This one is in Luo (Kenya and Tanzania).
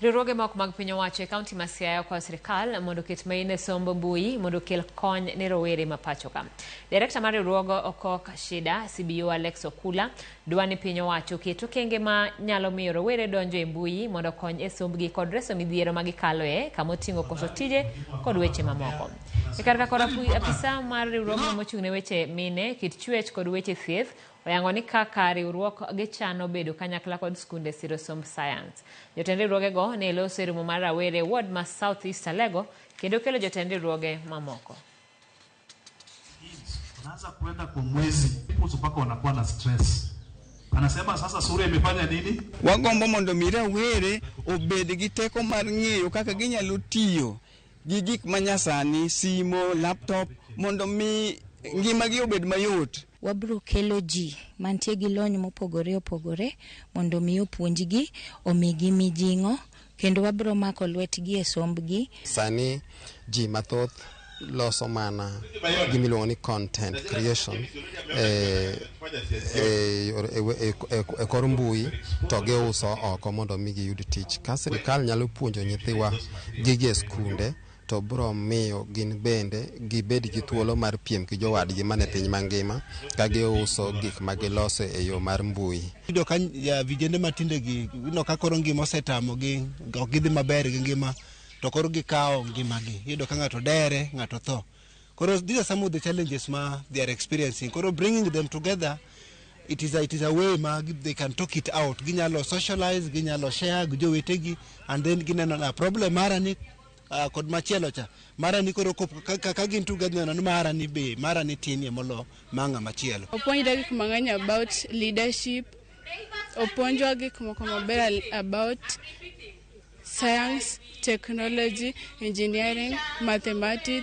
Riwruoge moko mag piny owacho e kaunti ma Siaya kwa sirkal mondo oket maino e somb mbui mondo okel kony ne rowere ma pacho ka. Direkta mar riwruogo okok shida CBO Alex Okula dwa ni piny owacho keto okenge ma nyalo miyo rowere donjo e mbui mondo kony e sombgi kod reso midhiero ma gikaloe kama oting'o koso tije kod weche mamoko. E kar kod apisa mar riwruogno mochung' ne weche mine, kit chwech kod weche thieth oyango ni kaka riwruok gichano bedo kanyakla kod skunde siro somb science. Jotend riwruogego ne loso e romo mar rawere ward ma South East Alego kendo kelo jotend riwruoge mamoko. Unaanza kuenda kwa mwezi mpaka wanakuwa na stress. Anasema sasa sura imefanya nini? Wagombo mondo rawere obed gi teko mar ng'eyo kaka ginyalo tiyo gi gik manyasani, simo, laptop mondo mi ngimagi obed mayot. Wabro kelo ji mantie gi lony mopogore opogore mondo mi opuonjgi, omigi mijing'o, kendo wabro mako lwetgi e sombgi. Sani ji mathoth loso mana gimiluongo ni content creation e kor mbui to giuso oko mondo mi giyud tich. Ka sirkal nyalo puonjo nyithiwa gige skunde to bro miyo gin bende gibed gi thuolo mar piem gi jowadgi mane piny mangima ka giuso gik ma giloso e yo mar mbui. Yudo ka vijende matinde gi ka koro ngima osetamo gi ok gidhi maber gi ngima to koro gikawo ngimagi. Yudo ka ng'ato dere, ng'ato tho. Koro these are some of the challenges they are experiencing. Koro bringing them together, it is a way they can talk it out. Ginyalo socialize, ginyalo share gi jowetegi, and then gineno na problem mara ni kod machielo cha mara ni koro ka gin together no mara ni tinie molo manga machielo. Opuonjwa gik mang'eny about leadership, opuonjwa gik moko maber about science, technology, engineering, mathematics.